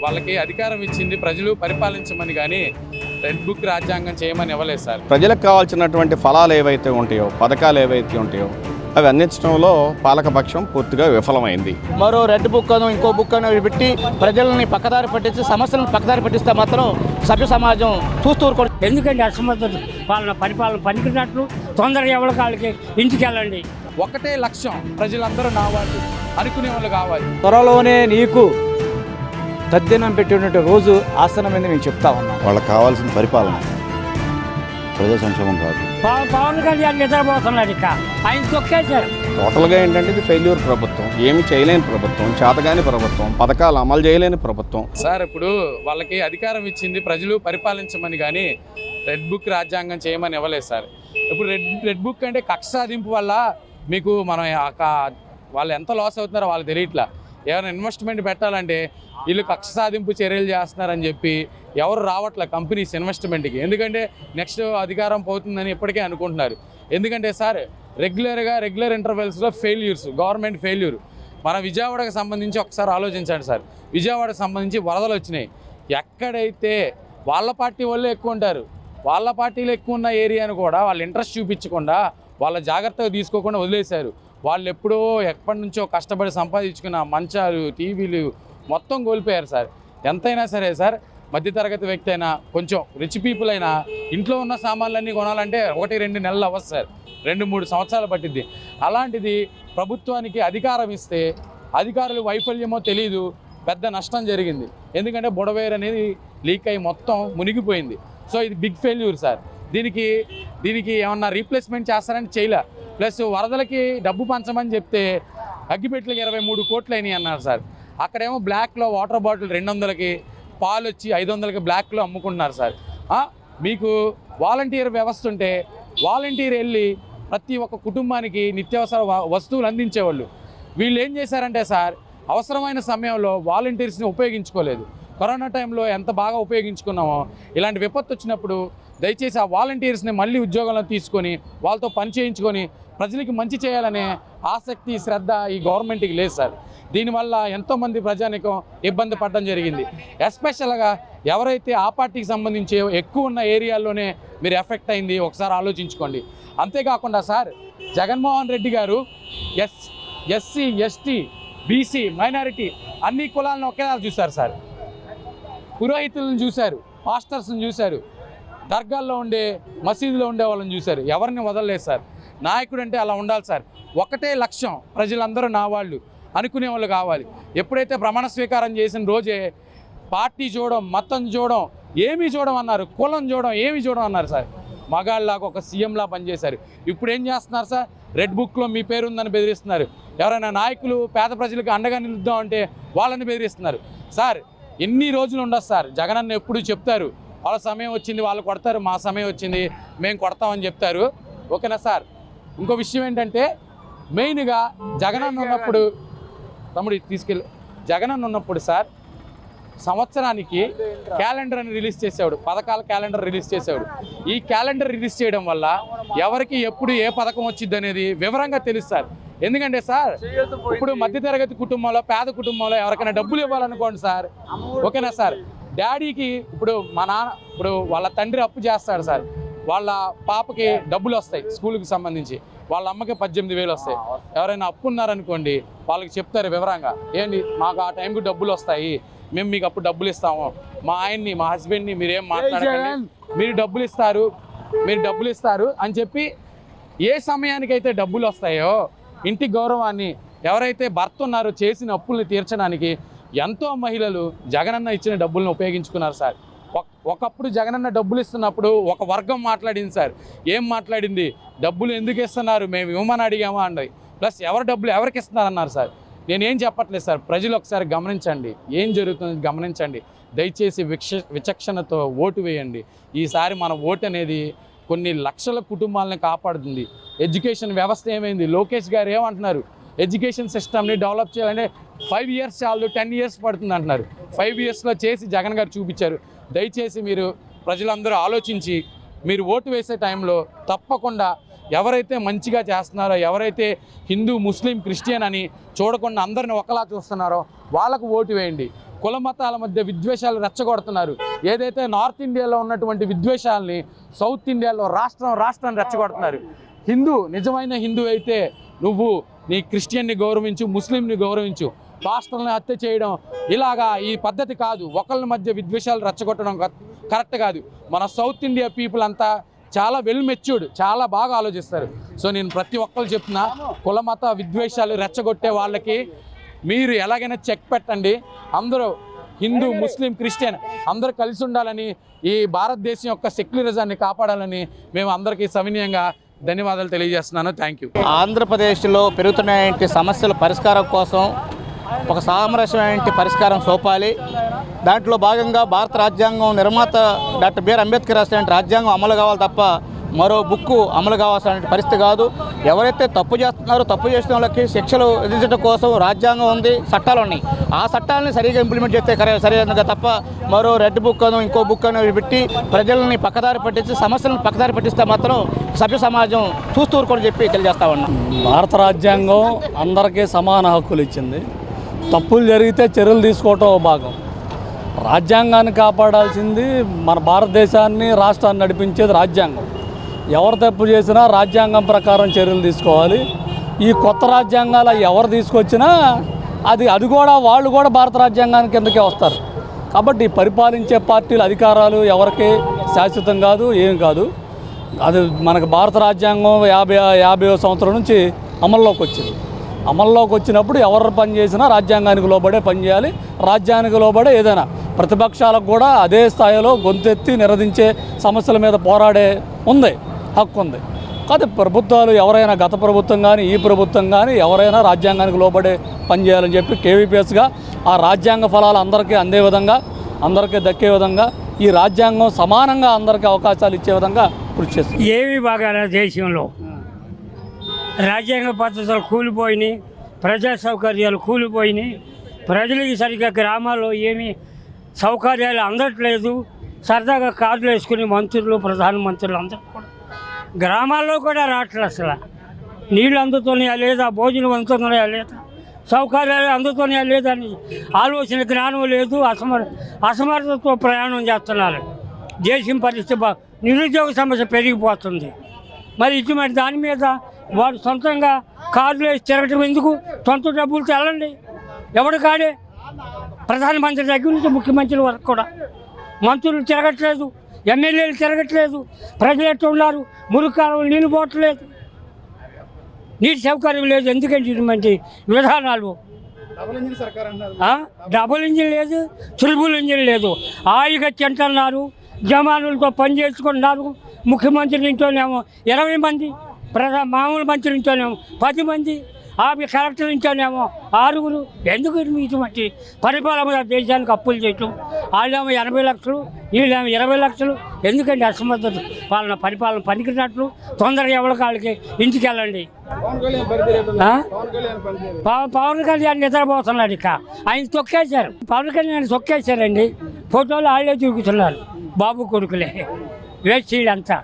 వాళ్ళకి అధికారం ఇచ్చింది ప్రజలు పరిపాలించమని, కానీ రెడ్ బుక్ రాజ్యాంగం చేయమని ఇవ్వలేదు సార్. ప్రజలకు కావాల్సినటువంటి ఫలాలు ఏవైతే ఉంటాయో, పథకాలు ఏవైతే ఉంటాయో అవి అందించడంలో పాలకపక్షం పూర్తిగా విఫలమైంది. మరో రెడ్ బుక్ అను ఇంకో బుక్ అని పెట్టి ప్రజల్ని పక్కదారి పట్టించి సమస్యలను పక్కదారి పట్టిస్తే మాత్రం సభ్య సమాజం చూస్తూ ఊరుకోండి. ఎందుకంటే అసమర్థ పరిపాలన పనికినట్లు తొందరగా ఎవరి కాళ్ళకి ఇంటికి వెళ్ళండి. ఒకటే లక్ష్యం, ప్రజలందరూ నా వాళ్ళు అనుకునే వాళ్ళు కావాలి. త్వరలోనే నీకు తద్దినం పెట్టినటువంటి రోజు ఆసనమైంది మేము చెప్తా ఉన్నాం. వాళ్ళకి కావాల్సిన పరిపాలన, ప్రజా సంక్షేమం కాదు. పవన్ కళ్యాణ్ నిద్రపోతున్నాడు, ఇక ఆయన తొక్కేశారు. టోటల్గా ఏంటంటే ఇది ఫెయిల్యూర్ ప్రభుత్వం, ఏమి చేయలేని ప్రభుత్వం, చేతగాని ప్రభుత్వం, పథకాలు అమలు చేయలేని ప్రభుత్వం. సార్ ఇప్పుడు వాళ్ళకి అధికారం ఇచ్చింది ప్రజలు పరిపాలించమని, కానీ రెడ్ బుక్ రాజ్యాంగం చేయమని ఇవ్వలేదు సార్. ఇప్పుడు రెడ్ బుక్ అంటే కక్ష సాధింపు వల్ల మీకు మనం వాళ్ళు ఎంత లాస్ అవుతున్నారో వాళ్ళు తెలియట్లా. ఏమైనా ఇన్వెస్ట్మెంట్ పెట్టాలంటే వీళ్ళు కక్ష సాధింపు చర్యలు చేస్తున్నారని చెప్పి ఎవరు రావట్లే కంపెనీస్ ఇన్వెస్ట్మెంట్కి. ఎందుకంటే నెక్స్ట్ అధికారం పోతుందని ఇప్పటికే అనుకుంటున్నారు. ఎందుకంటే సార్ రెగ్యులర్ ఇంటర్వెల్స్లో ఫెయిల్యూర్స్, గవర్నమెంట్ ఫెయిల్యూర్. మన విజయవాడకు సంబంధించి ఒకసారి ఆలోచించండి సార్. విజయవాడకు సంబంధించి వరదలు వచ్చినాయి. ఎక్కడైతే వాళ్ళ పార్టీ వాళ్ళు ఎక్కువ ఉంటారు, వాళ్ళ పార్టీలు ఎక్కువ ఉన్న ఏరియాను కూడా వాళ్ళు ఇంట్రెస్ట్ చూపించకుండా, వాళ్ళ జాగ్రత్తగా తీసుకోకుండా వదిలేశారు. వాళ్ళు ఎప్పటి నుంచో కష్టపడి సంపాదించుకున్న మంచాలు, టీవీలు మొత్తం కోల్పోయారు సార్. ఎంతైనా సరే సార్, మధ్యతరగతి వ్యక్తి అయినా, కొంచెం రిచ్ పీపుల్ అయినా ఇంట్లో ఉన్న సామాన్లన్నీ కొనాలంటే 1-2 నెలలు అవ్వదు సార్, 2-3 సంవత్సరాలు పట్టిద్ది. అలాంటిది ప్రభుత్వానికి అధికారం ఇస్తే అధికారులు వైఫల్యమో తెలీదు, పెద్ద నష్టం జరిగింది. ఎందుకంటే బుడవేర్ అనేది లీక్ అయ్యి మొత్తం మునిగిపోయింది. సో ఇది బిగ్ ఫెయిల్యూర్ సార్. దీనికి ఏమన్నా రీప్లేస్మెంట్ చేస్తారని చేయలే. ప్లస్ వరదలకి డబ్బు పంచమని చెప్తే అగ్గిపెట్లకి 23 కోట్లు అయినాయి అన్నారు సార్. అక్కడేమో బ్లాక్లో వాటర్ బాటిల్ 200కి, పాలు వచ్చి 500కి బ్లాక్లో అమ్ముకుంటున్నారు సార్. మీకు వాలంటీర్ వ్యవస్థ ఉంటే వాలంటీర్ వెళ్ళి ప్రతి ఒక్క కుటుంబానికి నిత్యావసర వస్తువులు అందించేవాళ్ళు. వీళ్ళు ఏం చేశారంటే సార్, అవసరమైన సమయంలో వాలంటీర్స్ని ఉపయోగించుకోలేదు. కరోనా టైంలో ఎంత బాగా ఉపయోగించుకున్నామో, ఇలాంటి విపత్తు వచ్చినప్పుడు దయచేసి ఆ వాలంటీర్స్ని మళ్ళీ ఉద్యోగంలో తీసుకొని వాళ్ళతో పని చేయించుకొని ప్రజలకి మంచి చేయాలనే ఆసక్తి, శ్రద్ధ ఈ గవర్నమెంట్కి లేదు సార్. దీనివల్ల ఎంతోమంది ప్రజానికం ఇబ్బంది పడడం జరిగింది. ఎస్పెషల్గా ఎవరైతే ఆ పార్టీకి సంబంధించి ఎక్కువ ఉన్న ఏరియాల్లోనే మీరు ఎఫెక్ట్ అయింది, ఒకసారి ఆలోచించుకోండి. అంతేకాకుండా సార్, జగన్మోహన్ రెడ్డి గారు ఎస్సీ, ఎస్టీ, బీసీ, మైనారిటీ అన్ని కులాలను ఒకేలా చూశారు సార్. పురోహితులను చూశారు, పాస్టర్స్ని చూశారు, దర్గాల్లో ఉండే, మసీదులో ఉండే వాళ్ళని చూశారు. ఎవరిని వదలలేదు సార్. నాయకుడు అంటే అలా ఉండాలి సార్. ఒకటే లక్ష్యం, ప్రజలందరూ నా వాళ్ళు అనుకునే వాళ్ళు కావాలి. ఎప్పుడైతే ప్రమాణ స్వీకారం చేసిన రోజే పార్టీ చూడడం, మతం చూడడం, ఏమీ చూడడం అన్నారు, కులం చూడడం, ఏమీ చూడడం అన్నారు సార్. మగాళ్ళలాగా ఒక సీఎంలా పనిచేశారు. ఇప్పుడు ఏం చేస్తున్నారు సార్, రెడ్ బుక్లో మీ పేరు ఉందని బెదిరిస్తున్నారు. ఎవరైనా నాయకులు పేద ప్రజలకు అండగా నిలుద్దాం అంటే వాళ్ళని బెదిరిస్తున్నారు సార్. ఎన్ని రోజులు ఉండదు సార్. జగనన్న ఎప్పుడు చెప్తారు, వాళ్ళ సమయం వచ్చింది వాళ్ళు కొడతారు, మా సమయం వచ్చింది మేము కొడతామని చెప్తారు. ఓకేనా సార్. ఇంకో విషయం ఏంటంటే, మెయిన్గా జగనన్న ఉన్నప్పుడు, జగనన్న ఉన్నప్పుడు సార్ సంవత్సరానికి క్యాలెండర్ అని రిలీజ్ చేసేవాడు, పథకాల క్యాలెండర్ రిలీజ్ చేసేవాడు. ఈ క్యాలెండర్ రిలీజ్ చేయడం వల్ల ఎవరికి ఎప్పుడు ఏ పథకం వచ్చింది అనేది వివరంగా తెలుస్తారు. ఎందుకంటే సార్, ఇప్పుడు మధ్యతరగతి కుటుంబంలో, పేద కుటుంబంలో ఎవరికైనా డబ్బులు ఇవ్వాలనుకోండి సార్, ఓకేనా సార్, డాడీకి ఇప్పుడు వాళ్ళ తండ్రి అప్పు చేస్తాడు సార్, వాళ్ళ పాపకి డబ్బులు వస్తాయి స్కూల్కి సంబంధించి, వాళ్ళ అమ్మకి 18,000 వస్తాయి. ఎవరైనా అప్పు ఉన్నారనుకోండి, వాళ్ళకి చెప్తారు వివరంగా, ఏంటి మాకు ఆ టైంకి డబ్బులు వస్తాయి, మేము మీకు అప్పుడు డబ్బులు ఇస్తాము, మా ఆయన్ని, మా హస్బెండ్ని మీరేం మాట్లాడకండి, మీరు డబ్బులు ఇస్తారు అని చెప్పి, ఏ సమయానికైతే డబ్బులు వస్తాయో ఇంటి గౌరవాన్ని, ఎవరైతే భర్త ఉన్నారో చేసిన అప్పుల్ని తీర్చడానికి ఎంతో మహిళలు జగనన్న ఇచ్చిన డబ్బులను ఉపయోగించుకున్నారు సార్. ఒకప్పుడు జగనన్న డబ్బులు ఇస్తున్నప్పుడు ఒక వర్గం మాట్లాడింది సార్. ఏం మాట్లాడింది, డబ్బులు ఎందుకు ఇస్తున్నారు, మేము ఇవ్వమని అడిగామా అన్నది. ప్లస్ ఎవరు డబ్బులు ఎవరికి ఇస్తున్నారన్నారు సార్. నేనేం చెప్పట్లేదు సార్, ప్రజలు ఒకసారి గమనించండి, ఏం జరుగుతుంది గమనించండి. దయచేసి విచక్షణతో ఓటు వేయండి. ఈసారి మన ఓటు అనేది కొన్ని లక్షల కుటుంబాలను కాపాడుతుంది. ఎడ్యుకేషన్ వ్యవస్థ ఏమైంది, లోకేష్ గారు ఏమంటున్నారు, ఎడ్యుకేషన్ సిస్టమ్ని డెవలప్ చేయాలంటే 5 years చాలు, 10 years పడుతుంది అంటున్నారు. 5 yearsలో చేసి జగన్ గారు చూపించారు. దయచేసి మీరు ప్రజలందరూ ఆలోచించి మీరు ఓటు వేసే టైంలో తప్పకుండా ఎవరైతే మంచిగా చేస్తున్నారో, ఎవరైతే హిందూ, ముస్లిం, క్రిస్టియన్ అని చూడకుండా అందరిని ఒకలా చూస్తున్నారో వాళ్ళకు ఓటు వేయండి. కుల మతాల మధ్య విద్వేషాలు రెచ్చగొడుతున్నారు. ఏదైతే నార్త్ ఇండియాలో ఉన్నటువంటి విద్వేషాలని సౌత్ ఇండియాలో రాష్ట్రం రెచ్చగొడుతున్నారు. నిజమైన హిందూ అయితే నువ్వు నీ క్రిస్టియన్ని గౌరవించు, ముస్లింని గౌరవించు. పాస్టర్ని హత్య చేయడం ఇలాగా ఈ పద్ధతి కాదు. ఒకళ్ళ మధ్య విద్వేషాలు రెచ్చగొట్టడం కరెక్ట్ కాదు. మన సౌత్ ఇండియా పీపుల్ అంతా చాలా వెల్ మెచ్యూర్డ్, చాలా బాగా ఆలోచిస్తారు. సో నేను ప్రతి ఒక్కరు చెప్తున్నా, కుల మత విద్వేషాలు రెచ్చగొట్టే వాళ్ళకి మీరు ఎలాగైనా చెక్ పెట్టండి. అందరూ హిందూ, ముస్లిం, క్రిస్టియన్ అందరూ కలిసి ఉండాలని, ఈ భారతదేశం యొక్క సెక్యులరిజాన్ని కాపాడాలని మేము అందరికీ సవినయంగా ధన్యవాదాలు తెలియజేస్తున్నాను. Thank you. ఆంధ్రప్రదేశ్లో పెరుగుతున్న సమస్యల పరిష్కారం కోసం ఒక సామరస్యమైన పరిష్కారం చూపాలి. దాంట్లో భాగంగా భారత రాజ్యాంగం నిర్మాత డాక్టర్ బిఆర్ అంబేద్కర్ రాసిన రాజ్యాంగం అమలు కావాలి తప్ప మరో బుక్కు అమలు కావాల్సిన పరిస్థితి కాదు. ఎవరైతే తప్పు చేస్తున్నారో తప్పు చేసిన వాళ్ళకి శిక్షలు విధించడం కోసం రాజ్యాంగం ఉంది, చట్టాలు ఉన్నాయి. ఆ చట్టాలని సరిగా ఇంప్లిమెంట్ చేస్తే సరైనదిగా తప్ప మరో రెడ్ బుక్ అని ఇంకో బుక్ అని పెట్టి ప్రజల్ని పక్కదారి పట్టించి సమస్యలను పక్కదారి పట్టిస్తే మాత్రం సభ్య సమాజం చూస్తూ ఊరుకొని చెప్పి తెలియజేస్తా ఉన్నాం. భారత రాజ్యాంగం అందరికీ సమాన హక్కులు ఇచ్చింది. తప్పులు జరిగితే చర్యలు తీసుకోవటం భాగం. రాజ్యాంగాన్ని కాపాడాల్సింది మన భారతదేశాన్ని, రాష్ట్రాన్ని నడిపించేది రాజ్యాంగం. ఎవరు తప్పు చేసినా రాజ్యాంగం ప్రకారం చర్యలు తీసుకోవాలి. ఈ కొత్త రాజ్యాంగాలు ఎవరు తీసుకొచ్చినా అది కూడా వాళ్ళు కూడా భారత రాజ్యాంగానికి కిందకే వస్తారు. కాబట్టి పరిపాలించే పార్టీల అధికారాలు ఎవరికి శాశ్వతం కాదు, ఏం కాదు. అది మనకు భారత రాజ్యాంగం 50వ సంవత్సరం నుంచి అమల్లోకి వచ్చింది. అమల్లోకి వచ్చినప్పుడు ఎవరు పని చేసినా రాజ్యాంగానికి లోబడే పని చేయాలి. రాజ్యాంగానికి లోబడే ఏదైనా ప్రతిపక్షాలకు కూడా అదే స్థాయిలో గొంతెత్తి నిరోధించే సమస్యల మీద పోరాడే హక్కు ఉంది. కాదు ప్రభుత్వాలు ఎవరైనా, గత ప్రభుత్వం కానీ ఈ ప్రభుత్వం కానీ ఎవరైనా రాజ్యాంగానికి లోబడే పని చేయాలని చెప్పి కేవీపీఎస్గా ఆ రాజ్యాంగ ఫలాలు అందరికీ అందే విధంగా, అందరికీ దక్కే విధంగా ఈ రాజ్యాంగం సమానంగా అందరికీ అవకాశాలు ఇచ్చే విధంగా కృషి చేస్తుంది. ఏమి బాగా దేశంలో రాజ్యాంగ పద్ధతులు కూలిపోయినాయి, ప్రజా సౌకర్యాలు కూలిపోయినాయి. ప్రజలకి సరిగ్గా గ్రామాల్లో ఏమీ సౌకర్యాలు అందట్లేదు. సరదాగా కార్డులు వేసుకుని మంత్రులు, ప్రధానమంత్రులు అందరూ కూడా గ్రామాల్లో కూడా రావట్లేదు. అసలు నీళ్ళు అందుతున్నాయా లేదా, భోజనం అందుతున్నాయా లేదా, సౌకర్యాలు అందుతున్నాయా లేదా అని ఆలోచన జ్ఞానం లేదు. అసమర్థతో ప్రయాణం చేస్తున్నారు. దేశం పరిస్థితి నిరుద్యోగ సమస్య పెరిగిపోతుంది. మరి ఇటువంటి దాని మీద వాడు సొంతంగా కార్డులు వేసి తిరగటం ఎందుకు? సొంత డబ్బులతో వెళ్ళండి. ఎవడు కాడే ప్రధానమంత్రి దగ్గర నుంచి ముఖ్యమంత్రుల వరకు కూడా మంత్రులు తిరగట్లేదు, ఎమ్మెల్యేలు తిరగట్లేదు. ప్రజలు ఎట్లా ఉన్నారు? మురుకాలం నీళ్ళు పోవట్లేదు, నీటి సౌకర్యం లేదు. ఎందుకంటే ఇటువంటి విధానాలు డబుల్ ఇంజిన్ లేదు, త్రిబుల్ ఇంజిన్ లేదు. హాయిగా తింటున్నారు, జమానులతో పని చేసుకుంటున్నారు. ముఖ్యమంత్రి ఇంట్లోనేమో 20 మంది, మామూలు మంత్రి ఇంట్లోనేమో 10 మంది, కలెక్టర్ ఇంట్లోనేమో 6. ఎందుకు ఇటువంటి పరిపాలన దేశానికి అప్పులు చేయటం? వాళ్ళేమో 80 లక్షలు, వీళ్ళేమో 20 లక్షలు. ఎందుకంటే అసమర్థత పరిపాలన పనికినట్లు తొందరగా ఎవరికి వాళ్ళకి ఇంటికి వెళ్ళండి. పవన్ కళ్యాణ్ నిద్రపోతున్నాడు. ఇక ఆయన తొక్కేశారు, పవన్ కళ్యాణ్ తొక్కేశారండి. ఫోటోలు వాళ్ళే చూపుతున్నారు, బాబు కొడుకులే. వేస్ట్ వీళ్ళంతా,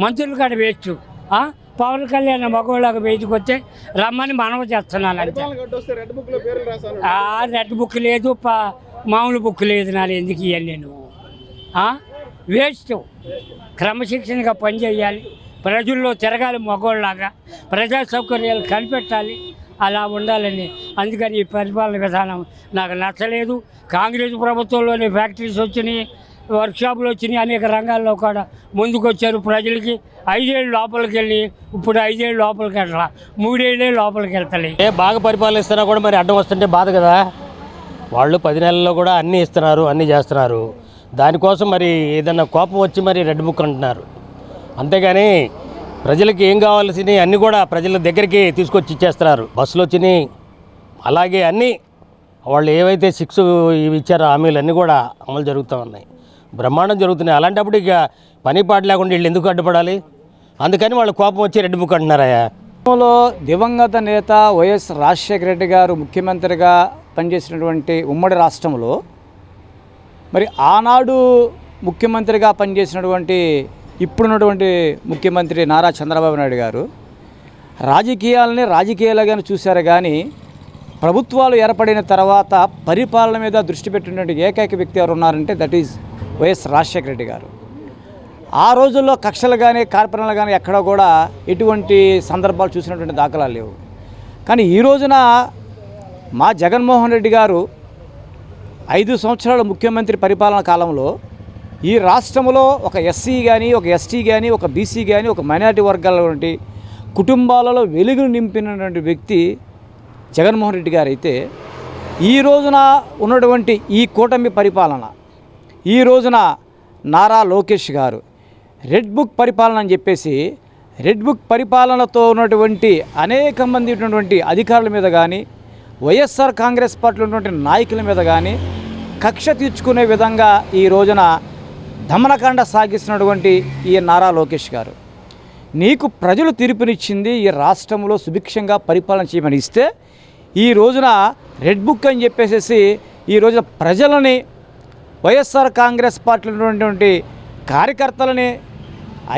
మంత్రులు కాడ వేస్ట్. పవన్ కళ్యాణ్ మగవాళ్ళకి బయటకు వస్తే రమ్మని మనవి చేస్తున్నాను అంతే. రెడ్ బుక్ లేదు, మామూలు బుక్ లేదు. నాది ఎందుకు ఇవ్వాలి నేను? వేస్ట్. క్రమశిక్షణగా పనిచేయాలి, ప్రజల్లో తిరగాలి, మగవాళ్ళలాగా ప్రజా సౌకర్యాలు కనిపెట్టాలి. అలా ఉండాలని. అందుకని ఈ పరిపాలన విధానం నాకు నచ్చలేదు. కాంగ్రెస్ ప్రభుత్వంలోనే ఫ్యాక్టరీస్ వచ్చినాయి, వర్క్షాపులు వచ్చినాయి, అనేక రంగాల్లో కూడా ముందుకు వచ్చారు. ప్రజలకి 5 ఏళ్ళు లోపలికి వెళ్ళి ఇప్పుడు 5 ఏళ్ళు లోపలికి వెళ్ళాల, 3 ఏళ్ళే లోపలికి వెళ్తాయి. బాగా పరిపాలన కూడా మరి అడ్డం వస్తుంటే బాధ కదా. వాళ్ళు 10 నెలల్లో కూడా అన్నీ ఇస్తున్నారు, అన్నీ చేస్తున్నారు. దానికోసం మరి ఏదన్నా కోపం వచ్చి మరి రెడ్ బుక్ అంటున్నారు. అంతేగాని ప్రజలకి ఏం కావాల్సినవి అన్నీ కూడా ప్రజల దగ్గరికి తీసుకొచ్చి ఇచ్చేస్తున్నారు. బస్సులు వచ్చినాయి, అలాగే అన్నీ వాళ్ళు ఏవైతే 6 ఇచ్చారో హామీలు అన్నీ కూడా అమలు జరుగుతూ ఉన్నాయి, బ్రహ్మాండం జరుగుతున్నాయి. అలాంటప్పుడు ఇక పని పాట లేకుండా వీళ్ళు ఎందుకు అడ్డుపడాలి? అందుకని వాళ్ళు కోపం వచ్చి రెడ్ బుక్ అంటున్నారయ్యా. దివంగత నేత వైఎస్ రాజశేఖర రెడ్డి గారు ముఖ్యమంత్రిగా పనిచేసినటువంటి ఉమ్మడి రాష్ట్రంలో మరి ఆనాడు ముఖ్యమంత్రిగా పనిచేసినటువంటి ఇప్పుడున్నటువంటి ముఖ్యమంత్రి నారా చంద్రబాబు నాయుడు గారు రాజకీయాలని రాజకీయాలుగానే చూశారు. కానీ ప్రభుత్వాలు ఏర్పడిన తర్వాత పరిపాలన మీద దృష్టి పెట్టినటువంటి ఏకైక వ్యక్తి ఎవరు ఉన్నారంటే that is YS Rajasekhara Reddy గారు. ఆ రోజుల్లో కక్షలు కానీ కార్పొరేషన్లు కానీ ఎక్కడ కూడా ఎటువంటి సందర్భాలు చూసినటువంటి దాఖలాలు లేవు. కానీ ఈ రోజున మా జగన్మోహన్ రెడ్డి గారు 5 సంవత్సరాల ముఖ్యమంత్రి పరిపాలన కాలంలో ఈ రాష్ట్రంలో ఒక ఎస్సీ కానీ, ఒక ఎస్టీ కానీ, ఒక బీసీ కానీ, ఒక మైనారిటీ వర్గాల వంటి కుటుంబాలలో వెలుగును నింపినటువంటి వ్యక్తి జగన్మోహన్ రెడ్డి గారు అయితే, ఈ రోజున ఉన్నటువంటి ఈ కూటమి పరిపాలన, ఈ రోజున నారా లోకేష్ గారు రెడ్ బుక్ పరిపాలన అని చెప్పేసి రెడ్ బుక్ పరిపాలనతో ఉన్నటువంటి అనేక మంది ఉన్నటువంటి అధికారుల మీద కానీ, వైఎస్ఆర్ కాంగ్రెస్ పార్టీలో ఉన్నటువంటి నాయకుల మీద కానీ కక్ష తీర్చుకునే విధంగా ఈ రోజున దమనకాండ సాగిస్తున్నటువంటి ఈ నారా లోకేష్ గారు, నీకు ప్రజలు తీర్పునిచ్చింది ఈ రాష్ట్రంలో సుభిక్షంగా పరిపాలన చేయమని ఇస్తే, ఈ రోజున రెడ్ బుక్ అని చెప్పేసి ఈ రోజున ప్రజలని, వైఎస్ఆర్ కాంగ్రెస్ పార్టీలో ఉన్నటువంటి కార్యకర్తలని,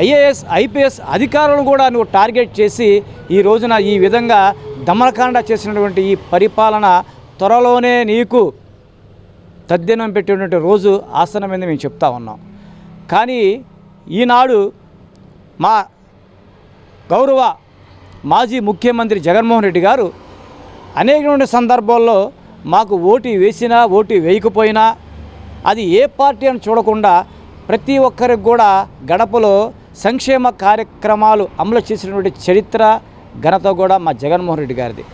ఐఏఎస్ ఐపీఎస్ అధికారులను కూడా నువ్వు టార్గెట్ చేసి ఈ రోజున ఈ విధంగా దమనకాండ చేసినటువంటి ఈ పరిపాలన త్వరలోనే నీకు తద్దినం పెట్టినటువంటి రోజు ఆసనమైంది మేము చెప్తా ఉన్నాం. కానీ ఈనాడు మా గౌరవ మాజీ ముఖ్యమంత్రి జగన్మోహన్ రెడ్డి గారు అనేకమైన సందర్భాల్లో మాకు ఓటు వేసినా ఓటు వేయకపోయినా అది ఏ పార్టీ అని చూడకుండా ప్రతి ఒక్కరికి కూడా గడపలో సంక్షేమ కార్యక్రమాలు అమలు చేసినటువంటి చరిత్ర ఘనత కూడా మా జగన్మోహన్ రెడ్డి గారిది.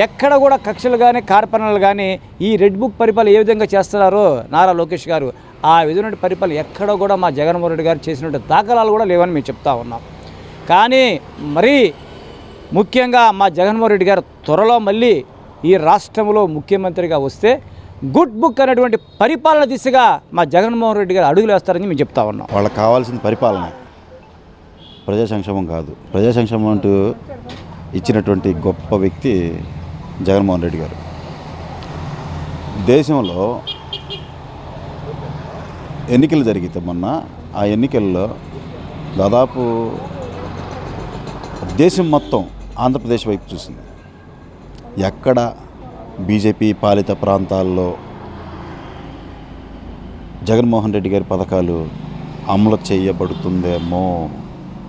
ఎక్కడ కూడా కక్షలు కానీ కార్పొరేషన్లు కానీ ఈ రెడ్ బుక్ పరిపాలన ఏ విధంగా చేస్తున్నారో నారా లోకేష్ గారు ఆ విధమైన పరిపాలన ఎక్కడ కూడా మా జగన్మోహన్ రెడ్డి గారు చేసినటువంటి దాఖలాలు కూడా లేవని మేము చెప్తా ఉన్నాం. కానీ మరీ ముఖ్యంగా మా జగన్మోహన్ రెడ్డి గారు త్వరలో మళ్ళీ ఈ రాష్ట్రంలో ముఖ్యమంత్రిగా వస్తే గుడ్ బుక్ అనేటువంటి పరిపాలన దిశగా మా జగన్మోహన్ రెడ్డి గారు అడుగులు వేస్తారని మేము చెప్తా ఉన్నాం. వాళ్ళకి కావాల్సిన పరిపాలన, ప్రజా సంక్షేమం కాదు. ప్రజా సంక్షేమం అంటూ ఇచ్చినటువంటి గొప్ప వ్యక్తి జగన్మోహన్ రెడ్డి గారు. దేశంలో ఎన్నికలు జరిగితే మొన్న ఆ ఎన్నికల్లో దాదాపు దేశం మొత్తం ఆంధ్రప్రదేశ్ వైపు చూసింది. ఎక్కడ బీజేపీ పాలిత ప్రాంతాల్లో జగన్మోహన్ రెడ్డి గారి పథకాలు అమలు చేయబడుతుందేమో,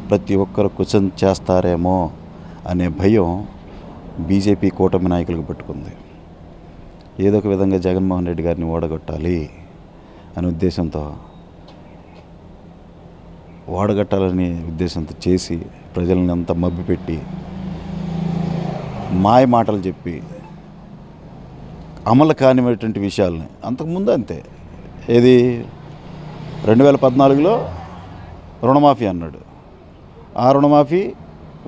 ప్రతి ఒక్కరు క్వశ్చన్ చేస్తారేమో అనే భయం బీజేపీ కూటమి నాయకులకు పట్టుకుంది. ఏదో ఒక విధంగా జగన్మోహన్ రెడ్డి గారిని ఓడగొట్టాలి అనే ఉద్దేశంతో ఓడగట్టాలనే ఉద్దేశంతో చేసి ప్రజల్ని అంతా మభ్యపెట్టి మాయ మాటలు చెప్పి అమలు కానిటువంటి విషయాలని అంతకుముందు అంతే. ఏది 2014లో రుణమాఫీ అన్నాడు. ఆ రుణమాఫీ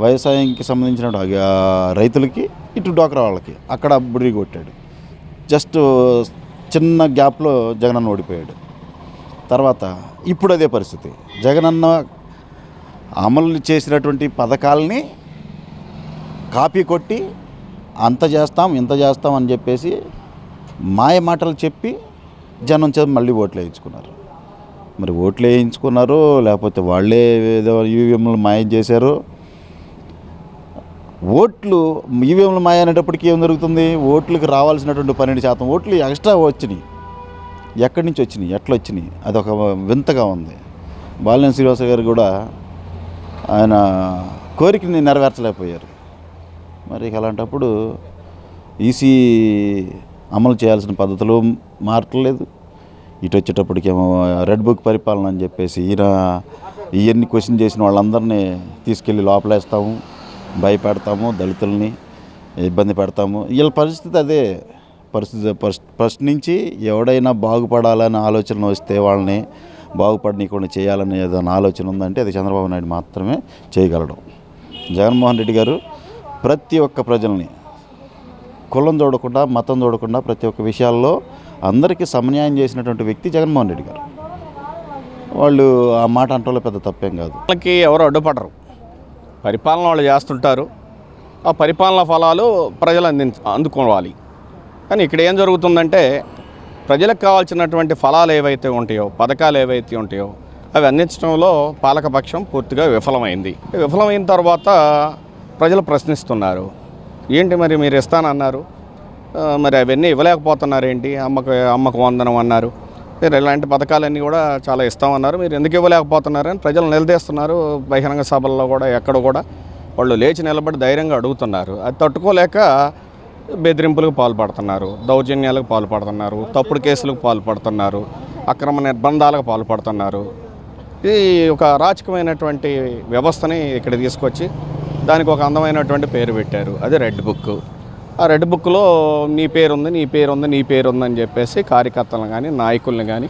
వ్యవసాయానికి సంబంధించిన రైతులకి, ఇటు డోక్రా వాళ్ళకి అక్కడ బుర్రి కొట్టాడు. జస్ట్ చిన్న గ్యాప్లో జగనన్న ఓడిపోయాడు. తర్వాత ఇప్పుడు అదే పరిస్థితి. జగనన్న అమలు చేసినటువంటి పథకాలని కాపీ కొట్టి అంత చేస్తాం ఇంత చేస్తాం అని చెప్పేసి మాయ మాటలు చెప్పి జనం చేత మళ్ళీ ఓట్లు వేయించుకున్నారు. మరి ఓట్లు వేయించుకున్నారు, లేకపోతే వాళ్ళే ఏదో ఈవీఎంలు మాయం చేశారు. ఓట్లు ఈవీఎంలు మాయ అనేటప్పటికీ ఏం జరుగుతుంది, ఓట్లకు రావాల్సినటువంటి 12% ఓట్లు ఎక్స్ట్రా వచ్చినాయి. ఎక్కడి నుంచి వచ్చినాయి, ఎట్లా వచ్చినాయి, అదొక వింతగా ఉంది. బాలినేని శ్రీనివాస గారు కూడా ఆయన కోరికని నెరవేర్చలేకపోయారు. మరి అలాంటప్పుడు ఈసీ అమలు చేయాల్సిన పద్ధతులు మారట్లేదు. ఇటు వచ్చేటప్పటికేమో రెడ్ బుక్ పరిపాలన అని చెప్పేసి ఇవన్నీ క్వశ్చన్ చేసిన వాళ్ళందరినీ తీసుకెళ్ళి లోపలేస్తాము, భయపెడతాము, దళితుల్ని ఇబ్బంది పెడతాము. వీళ్ళ పరిస్థితి అదే పరిస్థితి. ఫస్ట్ నుంచి ఎవడైనా బాగుపడాలనే ఆలోచన వస్తే వాళ్ళని బాగుపడనీయకుండా చేయాలనే ఏదైనా ఆలోచన ఉందంటే అది చంద్రబాబు నాయుడు మాత్రమే చేయగలడు. జగన్మోహన్ రెడ్డి గారు ప్రతి ఒక్క ప్రజల్ని కులం చూడకుండా, మతం చూడకుండా ప్రతి ఒక్క విషయాల్లో అందరికీ సమన్యాయం చేసినటువంటి వ్యక్తి జగన్మోహన్ రెడ్డి గారు. వాళ్ళు ఆ మాట అంటలో పెద్ద తప్పేం కాదు. వాళ్ళకి ఎవరు అడ్డుపడరు, పరిపాలన వాళ్ళు చేస్తుంటారు. ఆ పరిపాలన ఫలాలు ప్రజలు అందుకోవాలి. కానీ ఇక్కడ ఏం జరుగుతుందంటే ప్రజలకు కావాల్సినటువంటి ఫలాలు ఏవైతే ఉంటాయో, పథకాలు ఏవైతే ఉంటాయో అవి అందించడంలో పాలకపక్షం పూర్తిగా విఫలమైంది. విఫలమైన తర్వాత ప్రజలు ప్రశ్నిస్తున్నారు, ఏంటి మరి మీరు ఇస్తానన్నారు, మరి అవన్నీ ఇవ్వలేకపోతున్నారేంటి? అమ్మకు వందనం అన్నారు, మీరు ఇలాంటి పథకాలన్నీ కూడా చాలా ఇస్తామన్నారు, మీరు ఎందుకు ఇవ్వలేకపోతున్నారని ప్రజలు నిలదీస్తున్నారు. బహిరంగ సభల్లో కూడా ఎక్కడ కూడా వాళ్ళు లేచి నిలబడి ధైర్యంగా అడుగుతున్నారు. అది తట్టుకోలేక బెదిరింపులకు పాల్పడుతున్నారు, దౌర్జన్యాలకు పాల్పడుతున్నారు, తప్పుడు కేసులకు పాల్పడుతున్నారు, అక్రమ నిర్బంధాలకు పాల్పడుతున్నారు. ఇది ఒక అరాచకమైనటువంటి వ్యవస్థని ఇక్కడ తీసుకొచ్చి దానికి ఒక అందమైనటువంటి పేరు పెట్టారు, అది రెడ్ బుక్. ఆ రెడ్ బుక్లో నీ పేరుంది, నీ పేరుంది, నీ పేరుందని చెప్పేసి కార్యకర్తలను కానీ, నాయకుల్ని కానీ,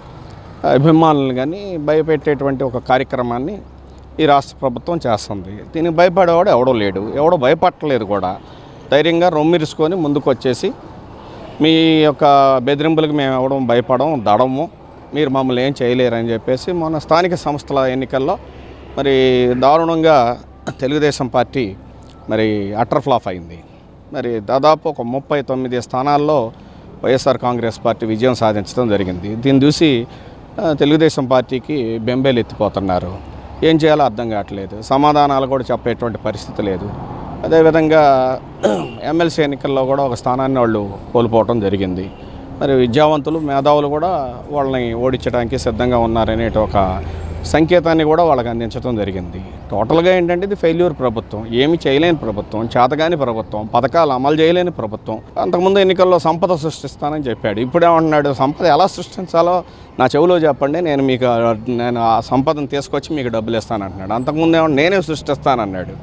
అభిమానులను కానీ భయపెట్టేటువంటి ఒక కార్యక్రమాన్ని ఈ రాష్ట్ర ప్రభుత్వం చేస్తుంది. దీనికి భయపడేవాడు ఎవడో లేడు, ఎవడో భయపడలేదు కూడా. ధైర్యంగా రొమ్మిరుసుకొని ముందుకు వచ్చేసి మీ యొక్క బెదిరింపులకు మేము ఎవడం భయపడం దడము, మీరు మమ్మల్ని ఏం చేయలేరని చెప్పేసి మొన్న స్థానిక సంస్థల ఎన్నికల్లో మరి దారుణంగా తెలుగుదేశం పార్టీ మరి అటర్ ఫ్లాప్ అయింది. మరి దాదాపు ఒక 39 స్థానాల్లో వైఎస్ఆర్ కాంగ్రెస్ పార్టీ విజయం సాధించడం జరిగింది. దీన్ని చూసి తెలుగుదేశం పార్టీకి బెంబేలు ఎత్తిపోతున్నారు. ఏం చేయాలో అర్థం కావట్లేదు, సమాధానాలు కూడా చెప్పేటువంటి పరిస్థితి లేదు. అదేవిధంగా ఎమ్మెల్సీ ఎన్నికల్లో కూడా ఒక స్థానాన్ని వాళ్ళు కోల్పోవడం జరిగింది. మరి విద్యావంతులు, మేధావులు కూడా వాళ్ళని ఓడించడానికి సిద్ధంగా ఉన్నారనే ఒక సంకేతాన్ని కూడా వాళ్ళకి అందించడం జరిగింది. టోటల్గా ఏంటంటే ఇది ఫెయిల్యూర్ ప్రభుత్వం, ఏమి చేయలేని ప్రభుత్వం, చేతగాని ప్రభుత్వం, పథకాలు అమలు చేయలేని ప్రభుత్వం. అంతకుముందు ఎన్నికల్లో సంపద సృష్టిస్తానని చెప్పాడు, ఇప్పుడేమంటున్నాడు సంపద ఎలా సృష్టించాలో నా చెవిలో చెప్పండి, నేను ఆ సంపదను తీసుకొచ్చి మీకు డబ్బులు ఇస్తానంటున్నాడు. అంతకుముందు ఏమన్నా నేనే సృష్టిస్తానన్నాడు.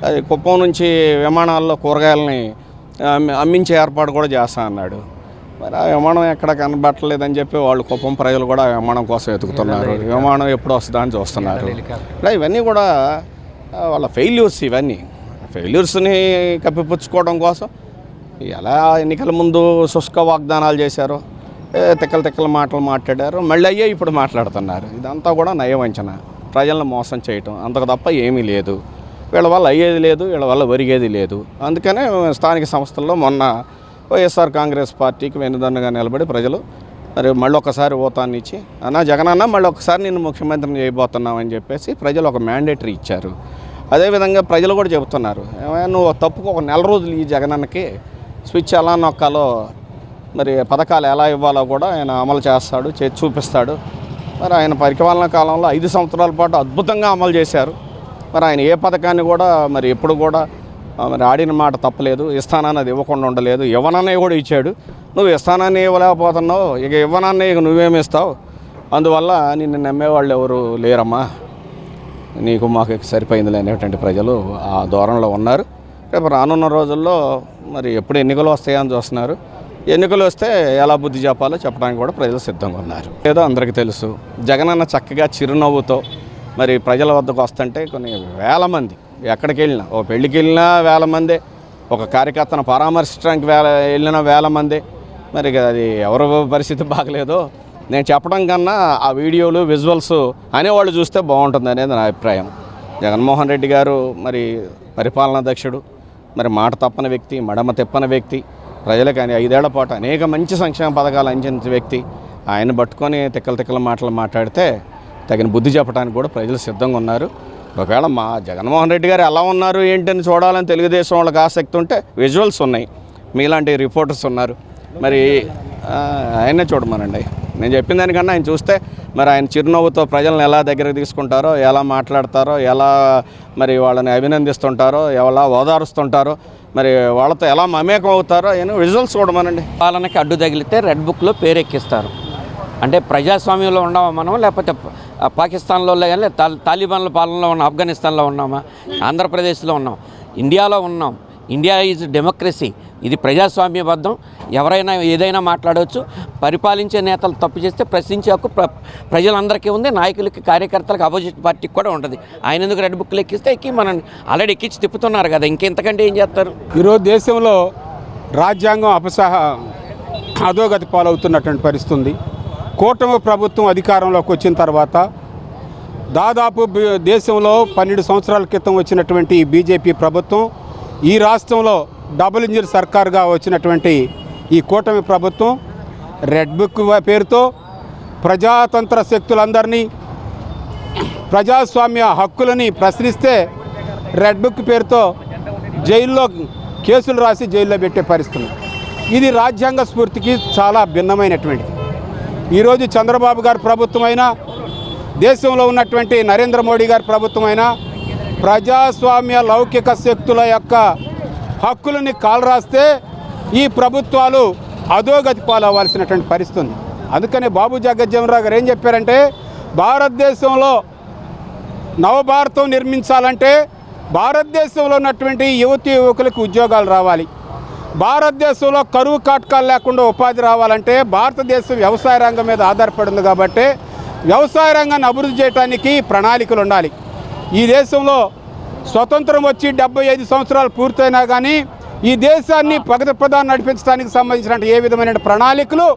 అది కుప్పం నుంచి విమానాల్లో కూరగాయలని అమ్మించే ఏర్పాటు కూడా చేస్తా అన్నాడు. మరి ఆ విమానం ఎక్కడ కనబట్టలేదని చెప్పి వాళ్ళు కుప్పం ప్రజలు కూడా ఆ విమానం కోసం ఎతుకుతున్నారు, విమానం ఎప్పుడు వస్తుందా అని చూస్తున్నారు. ఇవన్నీ కూడా వాళ్ళ ఫెయిల్యూర్స్. ఇవన్నీ ఫెయిల్యూర్స్ని కప్పిపుచ్చుకోవడం కోసం ఎలా ఎన్నికల ముందు శుష్క వాగ్దానాలు చేశారో, తిక్కల మాటలు మాట్లాడారు, మళ్ళీ అయ్యే ఇప్పుడు మాట్లాడుతున్నారు. ఇదంతా కూడా నయవంచన, ప్రజలను మోసం చేయటం, అంతకు తప్ప ఏమీ లేదు. వీళ్ళ వల్ల అయ్యేది లేదు, వీళ్ళ వల్ల ఒరిగేది లేదు. అందుకనే స్థానిక సంస్థల్లో మొన్న వైఎస్ఆర్ కాంగ్రెస్ పార్టీకి వెన్నుదన్నుగా నిలబడి ప్రజలు మరి మళ్ళీ ఒకసారి ఓతాన్ని ఇచ్చి, అన్నా జగనన్న మళ్ళీ ఒకసారి నిన్ను ముఖ్యమంత్రిని చేయబోతున్నామని చెప్పేసి ప్రజలు ఒక మ్యాండేటరీ ఇచ్చారు. అదేవిధంగా ప్రజలు కూడా చెబుతున్నారు, నువ్వు తప్పుకు ఒక నెల రోజులు ఈ జగనన్నకి స్విచ్ ఎలా నొక్కాలో, మరి పథకాలు ఎలా ఇవ్వాలో కూడా ఆయన అమలు చేస్తాడు, చేసి చూపిస్తాడు. మరి ఆయన పరిపాలనా కాలంలో 5 సంవత్సరాల పాటు అద్భుతంగా అమలు చేశారు. మరి ఆయన ఏ పథకాన్ని కూడా మరి ఎప్పుడు కూడా మరి ఆడిన మాట తప్పలేదు, ఇస్తానని అది ఇవ్వకుండా ఉండలేదు. ఇవ్వనన్నే కూడా ఇచ్చాడు. నువ్వు ఇస్తానని ఇవ్వలేకపోతున్నావు, ఇక ఇవ్వనన్నే ఇక నువ్వేమి ఇస్తావు, అందువల్ల నిన్ను నమ్మేవాళ్ళు ఎవరు లేరమ్మా, నీకు మాకు సరిపోయింది అనేటువంటి ప్రజలు ఆ ధోరణిలో ఉన్నారు. రేపు రానున్న రోజుల్లో మరి ఎప్పుడు ఎన్నికలు వస్తాయని చూస్తున్నారు. ఎన్నికలు వస్తే ఎలా బుద్ధి చెప్పాలో చెప్పడానికి కూడా ప్రజలు సిద్ధంగా ఉన్నారు. ఏదో అందరికీ తెలుసు, జగనన్న చక్కగా చిరునవ్వుతో మరి ప్రజల వద్దకు వస్తుంటే కొన్ని వేల మంది, ఎక్కడికి వెళ్ళినా, ఓ పెళ్ళికి వెళ్ళినా వేల మందే, ఒక కార్యకర్తను పరామర్శించడానికి వెళ్ళిన వేల మందే. మరి అది ఎవరి పరిస్థితి బాగలేదో నేను చెప్పడం కన్నా ఆ వీడియోలు, విజువల్స్ అనేవాళ్ళు చూస్తే బాగుంటుంది అనేది నా అభిప్రాయం. జగన్మోహన్ రెడ్డి గారు మరి పరిపాలనా దక్షుడు, మరి మాట తప్పని వ్యక్తి, మడమ తిప్పని వ్యక్తి, ప్రజలకు 5 ఏళ్ల పాటు అనేక మంచి సంక్షేమ పథకాలు అందించిన వ్యక్తి. ఆయన పట్టుకొని తిక్కల మాటలు మాట్లాడితే తగిన బుద్ధి చెప్పడానికి కూడా ప్రజలు సిద్ధంగా ఉన్నారు. ఒకవేళ మా జగన్మోహన్ రెడ్డి గారు ఎలా ఉన్నారు ఏంటని చూడాలని తెలుగుదేశం వాళ్ళకి ఆసక్తి ఉంటే విజువల్స్ ఉన్నాయి, మీలాంటి రిపోర్టర్స్ ఉన్నారు, మరి ఆయనే చూడమనండి. నేను చెప్పిన దానికన్నా ఆయన చూస్తే మరి ఆయన చిరునవ్వుతో ప్రజలను ఎలా దగ్గరకు తీసుకుంటారో, ఎలా మాట్లాడతారో, ఎలా మరి వాళ్ళని అభినందిస్తుంటారో, ఎలా ఓదారుస్తుంటారో, మరి వాళ్ళతో ఎలా మమేకం అవుతారో ఆయన విజువల్స్ చూడమనండి. పాలనకి అడ్డు తగిలితే రెడ్ బుక్లో పేరెక్కిస్తారు. అంటే ప్రజాస్వామ్యంలో ఉన్నామా మనం, లేకపోతే పాకిస్తాన్లో కానీ తాలిబాన్ల పాలనలో ఉన్న, ఆఫ్ఘనిస్తాన్లో ఉన్నామా, ఆంధ్రప్రదేశ్లో ఉన్నాం, ఇండియాలో ఉన్నాం. ఇండియా ఈజ్ డెమోక్రసీ, ఇది ప్రజాస్వామ్యబద్ధం. ఎవరైనా ఏదైనా మాట్లాడవచ్చు. పరిపాలించే నేతలు తప్పు చేస్తే ప్రశ్నించే హక్కు ప్రజలందరికీ ఉంది, నాయకులకి, కార్యకర్తలకు, అపోజిట్ పార్టీకి కూడా ఉంటుంది. ఆయన ఎందుకు రెడ్ బుక్లు ఎక్కిస్తే మనం ఆల్రెడీ ఎక్కించి తిప్పుతున్నారు కదా, ఇంకెంతకంటే ఏం చేస్తారు? ఈరోజు దేశంలో రాజ్యాంగం అధోగతి పాలవుతున్నటువంటి పరిస్థితి ఉంది. కూటమి ప్రభుత్వం అధికారంలోకి వచ్చిన తర్వాత దాదాపు దేశంలో 12 సంవత్సరాల క్రితం వచ్చినటువంటి బీజేపీ ప్రభుత్వం, ఈ రాష్ట్రంలో డబుల్ ఇంజిన్ సర్కార్గా వచ్చినటువంటి ఈ కూటమి ప్రభుత్వం రెడ్ బుక్ పేరుతో ప్రజాతంత్ర శక్తులందరినీ, ప్రజాస్వామ్య హక్కులని ప్రశ్నిస్తే రెడ్ బుక్ పేరుతో జైల్లో కేసులు రాసి జైల్లో పెట్టే పరిస్థితి. ఇది రాజ్యాంగ స్ఫూర్తికి చాలా భిన్నమైనటువంటిది. ఈరోజు చంద్రబాబు గారి ప్రభుత్వమైనా, దేశంలో ఉన్నటువంటి నరేంద్ర మోడీ గారి ప్రభుత్వమైనా ప్రజాస్వామ్య లౌకిక శక్తుల యొక్క హక్కులని కాలరాస్తే ఈ ప్రభుత్వాలు అధోగతి పాలవ్వాల్సినటువంటి పరిస్థితి ఉంది. అందుకనే బాబు జగజ్జీవన్ గారు ఏం చెప్పారంటే, భారతదేశంలో నవభారతం నిర్మించాలంటే భారతదేశంలో ఉన్నటువంటి యువతీ యువకులకు ఉద్యోగాలు రావాలి. భారతదేశంలో కరువు కాటకాలు లేకుండా ఉపాధి రావాలంటే భారతదేశం వ్యవసాయ రంగం మీద ఆధారపడింది. కాబట్టి వ్యవసాయ రంగాన్ని అభివృద్ధి చేయడానికి ప్రణాళికలు ఉండాలి. ఈ దేశంలో స్వతంత్రం వచ్చి 75 సంవత్సరాలు పూర్తయినా కానీ ఈ దేశాన్ని ప్రగతి ప్రధానం నడిపించడానికి సంబంధించిన ఏ విధమైన ప్రణాళికలు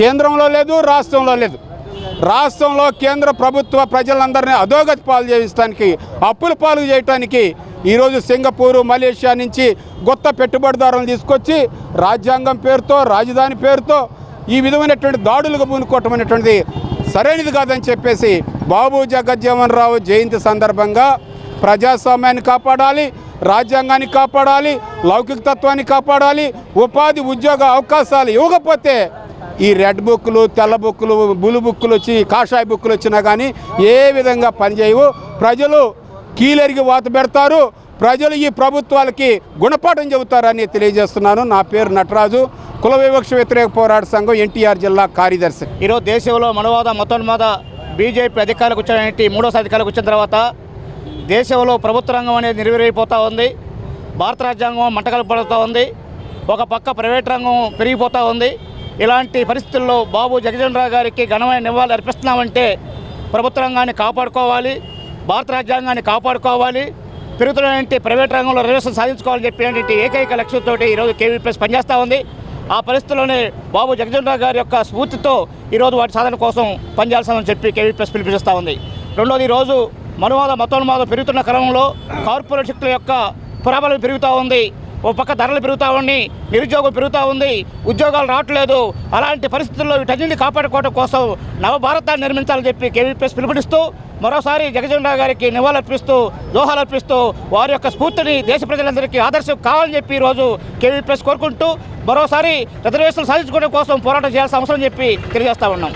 కేంద్రంలో లేదు, రాష్ట్రంలో లేదు. రాష్ట్రంలో కేంద్ర ప్రభుత్వ ప్రజలందరినీ అధోగతి పాలు చేయించడానికి, అప్పుల పాలు చేయడానికి ఈరోజు సింగపూరు, మలేషియా నుంచి కొత్త పెట్టుబడిదారులను తీసుకొచ్చి రాజ్యాంగం పేరుతో, రాజధాని పేరుతో ఈ విధమైనటువంటి దాడులకు పూనుకోవటం అనేటువంటిది సరైనది కాదని చెప్పేసి బాబు జగజ్జీవన్ రావు జయంతి సందర్భంగా ప్రజాస్వామ్యాన్ని కాపాడాలి, రాజ్యాంగాన్ని కాపాడాలి, లౌకిక తత్వాన్ని కాపాడాలి. ఉపాధి ఉద్యోగ అవకాశాలు ఇవ్వకపోతే ఈ రెడ్ బుక్లు, తెల్ల బుక్లు, బులు బుక్కులు వచ్చి, కాషాయ బుక్కులు వచ్చినా కానీ ఏ విధంగా పనిచేయవు. ప్రజలు కీలెరిగి వాత పెడతారు. ప్రజలు ఈ ప్రభుత్వాలకి గుణపాఠం చెబుతారని తెలియజేస్తున్నాను. నా పేరు నటరాజు, కుల వివక్ష వ్యతిరేక పోరాట సంఘం ఎన్టీఆర్ జిల్లా కార్యదర్శి. ఈరోజు దేశంలో మనవాద మతోన్మాద బీజేపీ అధికారులకు వచ్చిన మూడోసారి అధికారులకు వచ్చిన తర్వాత దేశంలో ప్రభుత్వ రంగం అనేది నిర్వీరైపోతూ ఉంది. భారత రాజ్యాంగం మంటకలపడుతూ ఉంది. ఒక పక్క ప్రైవేట్ రంగం పెరిగిపోతూ ఉంది. ఇలాంటి పరిస్థితుల్లో బాబు జగజ్జీవన్ రావు గారికి ఘనమైన నివాళులు అర్పిస్తున్నామంటే ప్రభుత్వ రంగాన్ని కాపాడుకోవాలి, భారత రాజ్యాంగాన్ని కాపాడుకోవాలి, పెరుగుతున్నటువంటి ప్రైవేట్ రంగంలో రిజర్వేషన్ సాధించుకోవాలని చెప్పి ఏకైక లక్ష్యంతో ఈరోజు కేవీపీఎస్ పనిచేస్తూ ఉంది. ఆ పరిస్థితుల్లోనే బాబు జగజ్జీవన్ రావు గారి యొక్క స్ఫూర్తితో ఈరోజు వాటి సాధన కోసం పనిచేయాల్సిందని చెప్పి కేవీపీఎస్ పిలుపునిస్తూ ఉంది. రెండోది, ఈరోజు మనువాద మతోన్మాదం పెరుగుతున్న క్రమంలో కార్పొరేట్ శక్తుల యొక్క ప్రాబల్యం పెరుగుతూ ఉంది. ఓ పక్క ధరలు పెరుగుతూ ఉన్నాయి, నిరుద్యోగం పెరుగుతూ ఉంది, ఉద్యోగాలు రావట్లేదు. అలాంటి పరిస్థితుల్లో వీటన్నింటినీ కాపాడుకోవడం కోసం నవభారతాన్ని నిర్మించాలని చెప్పి కేవీపీఎస్ పిలుపునిస్తూ మరోసారి జగజ్జీవన్ రావు గారికి నివాళులర్పిస్తూ, దోహాలర్పిస్తూ వారి యొక్క స్ఫూర్తిని దేశ ప్రజలందరికీ ఆదర్శం కావాలని చెప్పి ఈరోజు కేవీపీఎస్ కోరుకుంటూ మరోసారి రిజర్వేషన్లు సాధించుకోవడం కోసం పోరాటం చేయాల్సిన అవసరం చెప్పి తెలియజేస్తా ఉన్నాం.